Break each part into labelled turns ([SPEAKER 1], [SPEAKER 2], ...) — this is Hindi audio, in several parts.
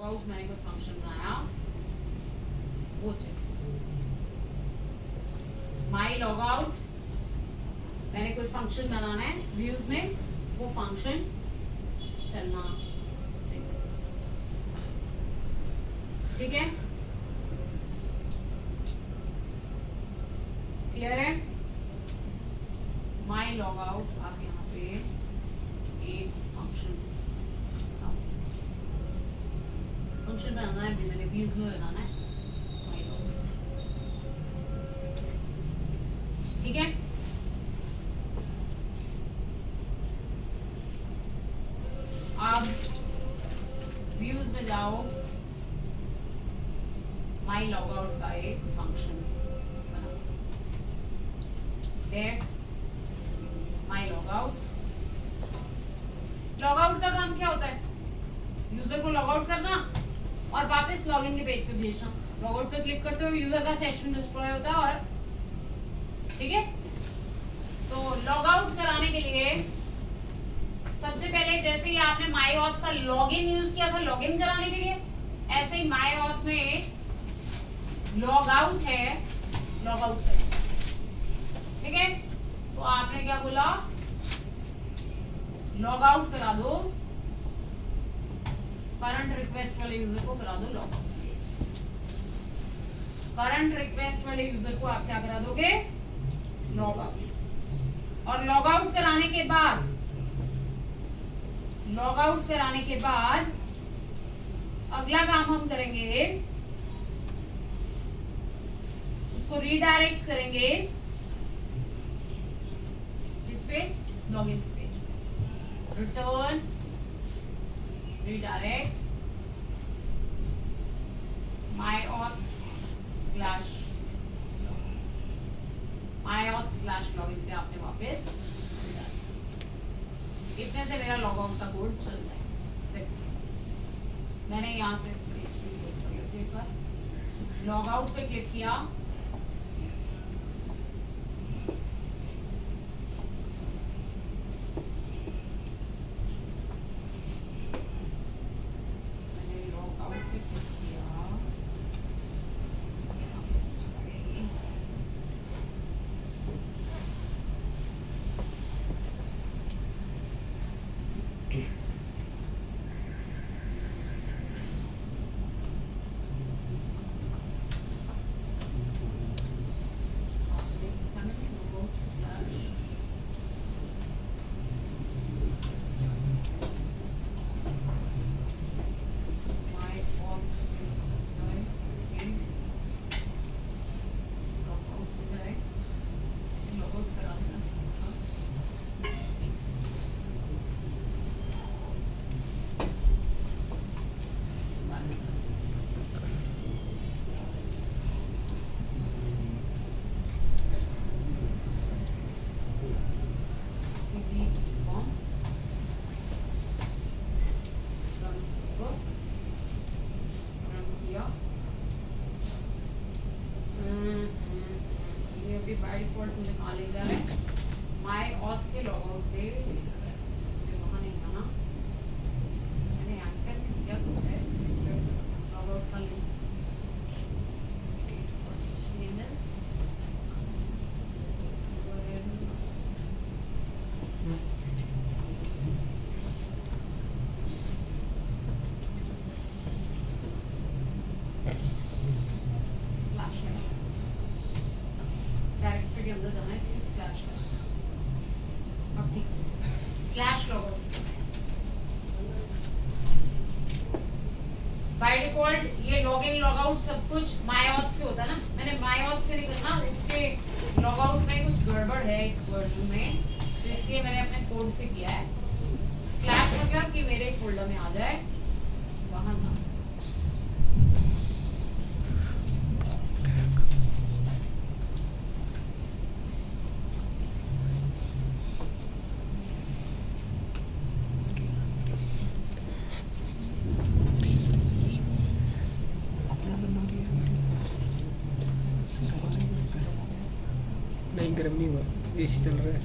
[SPEAKER 1] आउट मैंने कोई फंक्शन बनाया वो चेक, माई लॉग आउट मैंने कोई फंक्शन बनाना है व्यूज में, वो फंक्शन चलना चाहिए। ठीक है, क्लियर है? माई लॉग आउट आप यहाँ पे एक फंक्शन बनाना है, भी मैंने व्यूज में बनाना है my logout। ठीक है, अब व्यूज में जाओ, माई लॉग आउट का एक फंक्शन बनाओ, माई लॉग आउट। लॉग आउट का काम क्या होता है? यूजर को लॉग आउट करना और वापस लॉगिन के पेज पे भेजना। लॉग आउट पे क्लिक करते हो यूजर का सेशन डिस्ट्रॉय होता है। और ठीक है, तो लॉग आउट कराने के लिए सबसे पहले जैसे ही आपने माई ऑथ का लॉगिन यूज किया था लॉगिन कराने के लिए, ऐसे ही माई ऑथ में लॉग आउट है, लॉग आउट करें। ठीक है, तो आपने क्या बोला, लॉग आउट करा दो, करंट रिक्वेस्ट वाले यूजर को करा दो लॉग आउट। करंट रिक्वेस्ट वाले यूजर को आप क्या करा दोगे, लॉग आउट। और लॉग आउट कराने के बाद, लॉग आउट कराने के बाद अगला काम हम करेंगे, उसको रीडायरेक्ट करेंगे जिसपे लॉगिन पेज पे, रिटर्न redirect myauth/login पे आपने वापस इतने से मेरा लॉग आउट का कोड चल रहा है। देखो मैंने यहाँ से लॉग आउट पे क्लिक किया, बाय डिफॉल्ट मुझे कहाँ ले जा रहा है, माय ऑथ के लॉग आउट पे मुझे वहाँ नहीं जाना, मैंने एंकर में दिया तो है लॉग आउट का लिंक डायरेक्टरी के अंदर जाना है, इसलिए स्लैश है। अब ठीक है, slash log out. By default ये लॉगिन लॉग आउट सब कुछ माय ऑथ से होता है ना, मैंने माय ऑथ से नहीं करना, उसके लॉग आउट में कुछ गड़बड़ है इस वर्जन में, तो इसलिए मैंने अपने कोड से किया है। स्लैश मतलब कि मेरे फोल्डर में आ जाए, वहां ना
[SPEAKER 2] नहीं, गर्म नहीं हुआ, एसी चल रहा है।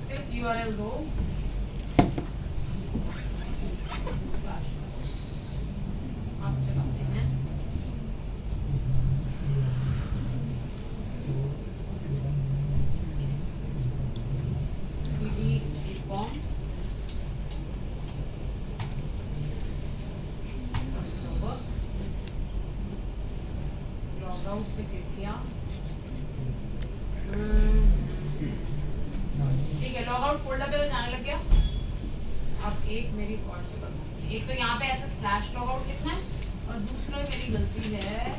[SPEAKER 1] सिर्फ यूआरएल दो, एक तो यहाँ पे ऐसे स्लैश लॉग आउट लिखना है और दूसरा मेरी गलती है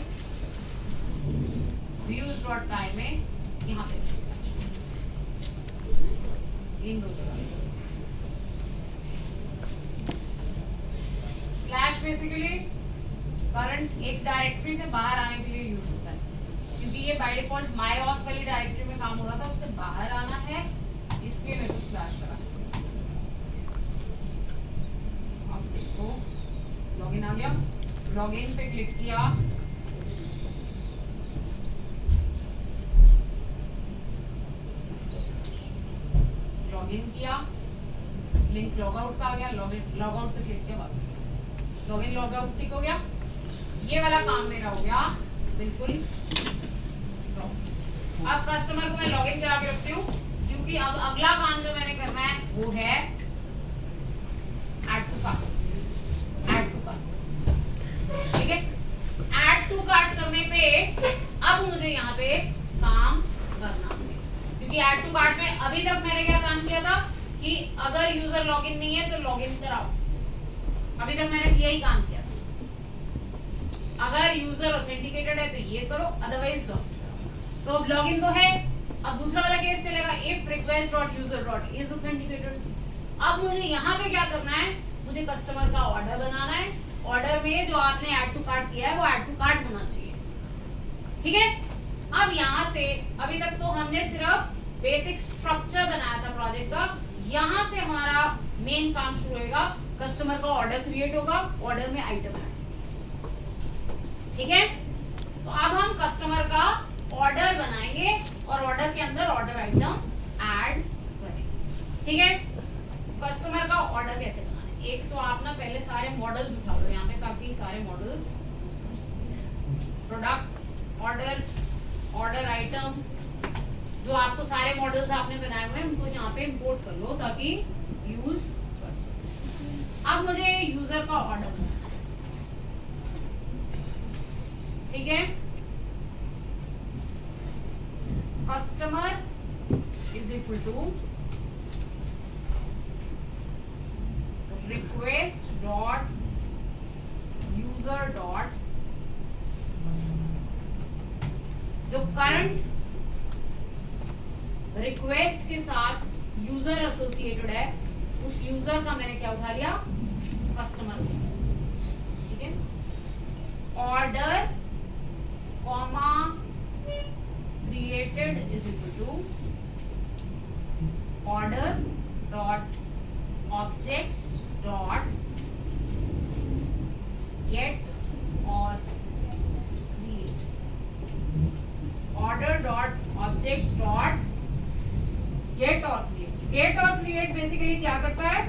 [SPEAKER 1] views डॉट टाइम में यहाँ पे स्लैश इन दो जगह स्लैश बेसिकली करंट एक डायरेक्टरी से बाहर आने के लिए यूज होता है क्योंकि ये बाय डिफॉल्ट माय ऑथ वाली डायरेक्टरी में काम हो रहा था उससे बाहर आना है इसलिए मेरे को स्लैश लगा अब देखो लॉगिन आ गया लॉगिन पे क्लिक किया लॉगिन किया लिंक लॉग आउट का आ गया लॉगिन लॉग आउट पे क्लिक किया वापस लॉगिन लॉग आउट टिक हो गया ये वाला काम मेरा हो गया बिल्कुल। अब कस्टमर को मैं लॉगिन करा के रखती हूँ क्योंकि अब अगला काम जो मैंने करना है वो है ऐड टू कार्ट ठीक है। ऐड टू कार्ट करने पे अब मुझे यहाँ पे काम करना है क्योंकि ऐड टू कार्ट में अभी तक मैंने क्या काम किया था कि अगर यूजर लॉगिन नहीं है तो लॉगिन कराओ अभी तक मैंने यही काम किया था अगर यूजर ऑथेंटिकेटेड है तो ये करो अदरवाइज दो तो अब लॉगिन तो है अब दूसरा वाला केस चलेगा if request dot user dot is authenticated. अब मुझे यहाँ पे क्या करना है मुझे कस्टमर का ऑर्डर बनाना है ऑर्डर में जो आपने ऐड टू कार्ट किया है वो ऐड टू कार्ट होना चाहिए ठीक है। अब यहाँ से अभी तक तो हमने सिर्फ बेसिक स्ट्रक्चर बनाया था प्रोजेक्ट का यहाँ से हमारा मेन काम शुरू होगा कस्टमर का ऑर्डर क्रिएट होगा ऑर्डर में आइटम ऐड ठीक है। तो अब हम कस्टमर का ऑर्डर बनाएंगे और ऑर्डर के अंदर ऑर्डर आइटम ऐड करेंगे ठीक है। कस्टमर का ऑर्डर कैसे बनाना है एक तो आप ना पहले सारे मॉडल्स उठा लो यहाँ पे काफी सारे models product order order item जो आपको सारे मॉडल्स आपने बनाए हुए हैं उनको यहाँ पे इंपोर्ट कर लो ताकि यूज कर सको। अब मुझे यूजर का ऑर्डर बनाना है ठीक है। Customer is equal to request dot user dot जो करंट रिक्वेस्ट के साथ यूजर एसोसिएटेड है उस यूजर का मैंने क्या उठा लिया कस्टमर ठीक है। Order comma created is equal to order dot objects dot get or create order dot objects dot get or create basically क्या करता है